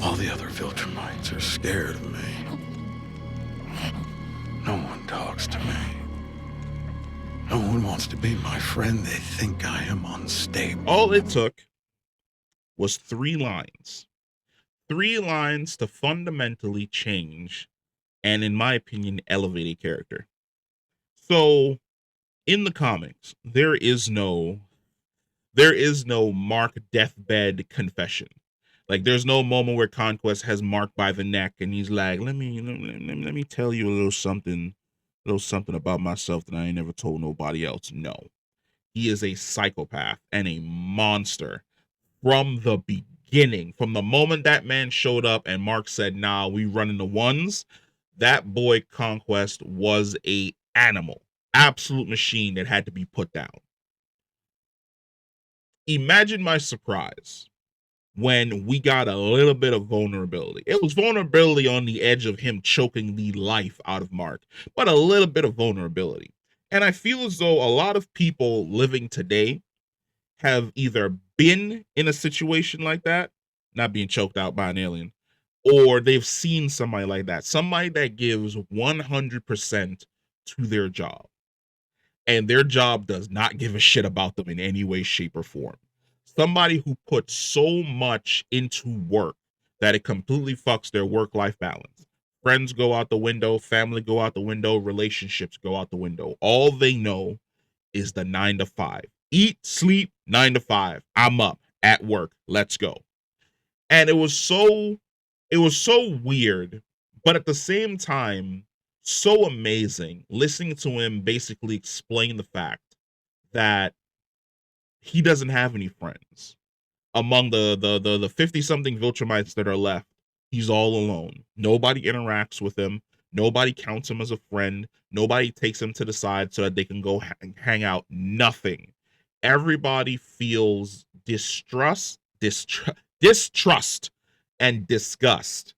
All the other Viltrumites are scared of me. No one talks to me. No one wants to be my friend. They think I am unstable. All it took was 3 lines. 3 lines to fundamentally change and, in my opinion, elevate a character. So in the comics, there is no Mark deathbed confession. Like, there's no moment where Conquest has Mark by the neck and he's like, let me tell you a little something about myself that I ain't never told nobody else. No. He is a psychopath and a monster from the beginning. From the moment that man showed up and Mark said, "Nah, we running the ones," that boy Conquest was a animal, absolute machine that had to be put down. Imagine my surprise when we got a little bit of vulnerability. It was vulnerability on the edge of him choking the life out of Mark, but a little bit of vulnerability. And I feel as though a lot of people living today have either been in a situation like that, not being choked out by an alien, or they've seen somebody like that, somebody that gives 100% to their job. And their job does not give a shit about them in any way, shape, or form. Somebody who puts so much into work that it completely fucks their work-life balance. Friends go out the window, family go out the window, relationships go out the window. All they know is the 9 to 5. Eat, sleep, 9 to 5. I'm up at work. Let's go. And it was so weird, but at the same time, so amazing listening to him basically explain the fact that he doesn't have any friends. Among the 50 something Viltrumites that are left, he's all alone. Nobody interacts with him. Nobody counts him as a friend. Nobody takes him to the side so that they can go hang out. Nothing. Everybody feels distrust, and disgust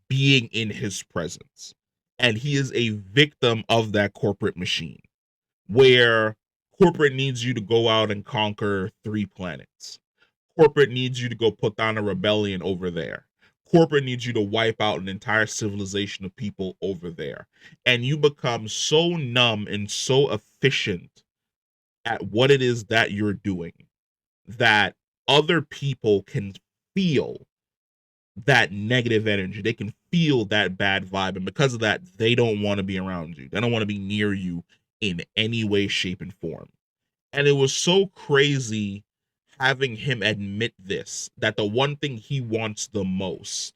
being in his presence. And he is a victim of that corporate machine where corporate needs you to go out and conquer 3 planets. Corporate needs you to go put down a rebellion over there. Corporate needs you to wipe out an entire civilization of people over there. And you become so numb and so efficient at what it is that you're doing that other people can feel that negative energy. They can feel that bad vibe. And because of that, they don't want to be around you. They don't want to be near you in any way, shape, and form. And it was so crazy having him admit this, that the one thing he wants the most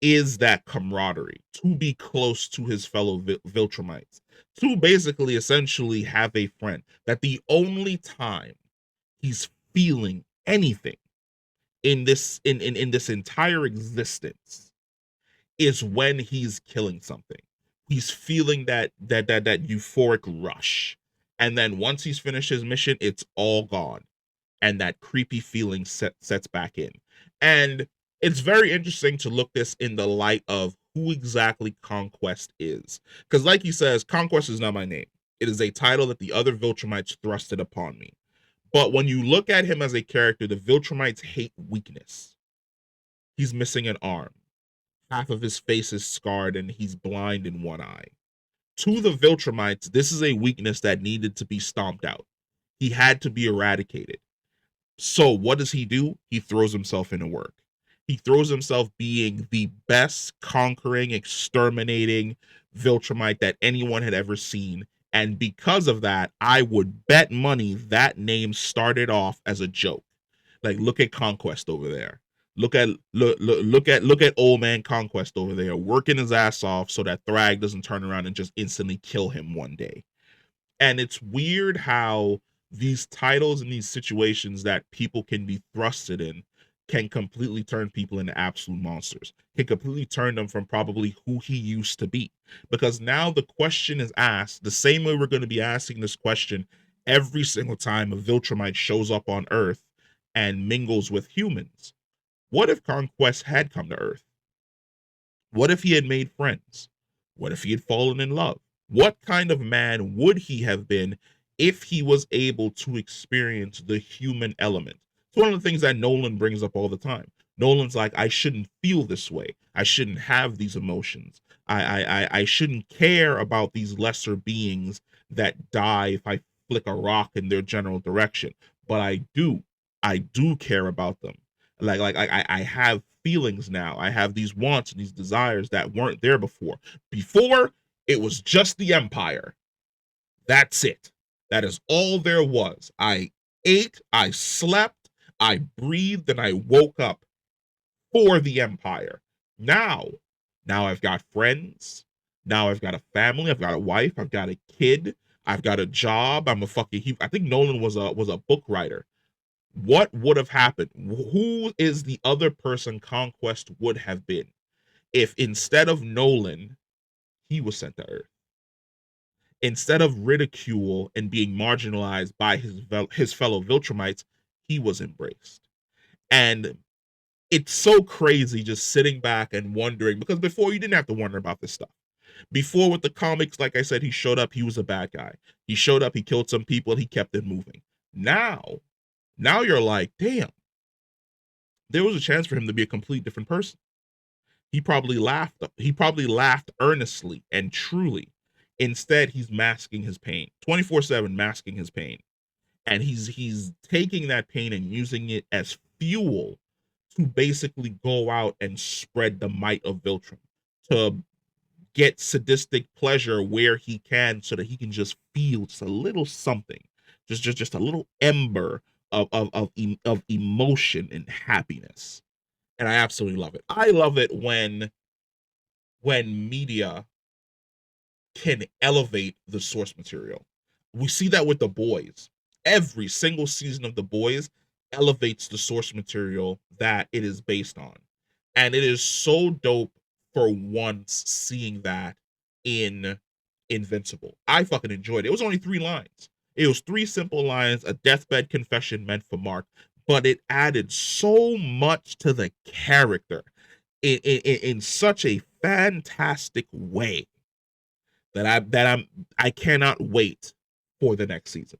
is that camaraderie, to be close to his fellow Viltrumites, to basically essentially have a friend. That the only time he's feeling anything in this entire existence is when he's killing something. He's feeling that euphoric rush. And then once he's finished his mission, it's all gone. And that creepy feeling sets back in. And it's very interesting to look this in the light of who exactly Conquest is. Because like he says, Conquest is not my name. It is a title that the other Viltrumites thrusted upon me. But when you look at him as a character, the Viltrumites hate weakness. He's missing an arm. Half of his face is scarred and he's blind in one eye. To the Viltrumites, this is a weakness that needed to be stomped out. He had to be eradicated. So what does he do? He throws himself into work. He throws himself being the best conquering, exterminating Viltrumite that anyone had ever seen. And because of that, I would bet money that name started off as a joke. Like, look at Conquest over there. Look at old man Conquest over there working his ass off so that Thrag doesn't turn around and just instantly kill him one day. And it's weird how these titles and these situations that people can be thrusted in can completely turn people into absolute monsters, can completely turn them from probably who he used to be. Because now the question is asked the same way we're going to be asking this question every single time a Viltrumite shows up on Earth and mingles with humans. What if Conquest had come to Earth? What if he had made friends? What if he had fallen in love? What kind of man would he have been if he was able to experience the human element? It's one of the things that Nolan brings up all the time. Nolan's like, I shouldn't feel this way. I shouldn't have these emotions. I shouldn't care about these lesser beings that die if I flick a rock in their general direction. But I do. I do care about them. I have feelings now. I have these wants and these desires that weren't there before. Before, it was just the Empire. That's it. That is all there was. I ate, I slept, I breathed, and I woke up for the Empire. Now, now I've got friends. Now I've got a family. I've got a wife. I've got a kid. I've got a job. I'm a fucking. I think Nolan was a book writer. What would have happened? Who is the other person Conquest would have been if instead of Nolan, he was sent to Earth? Instead of ridicule and being marginalized by his fellow Viltrumites, he was embraced. And it's so crazy just sitting back and wondering, because before you didn't have to wonder about this stuff. Before with the comics, like I said, he showed up, he was a bad guy. He showed up, he killed some people, and he kept it moving. Now you're like, damn, there was a chance for him to be a complete different person. He probably laughed. He probably laughed earnestly and truly. Instead, he's masking his pain, 24/7 masking his pain. And he's taking that pain and using it as fuel to basically go out and spread the might of Viltrum, to get sadistic pleasure where he can, so that he can just feel just a little something, just a little ember of emotion and happiness. And I absolutely love it. I love it when media can elevate the source material. We see that with The Boys. Every single season of The Boys elevates the source material that it is based on. And it is so dope for once seeing that in Invincible. I fucking enjoyed it. It was only 3 lines. It was 3 simple lines, a deathbed confession meant for Mark, but it added so much to the character in such a fantastic way that I cannot wait for the next season.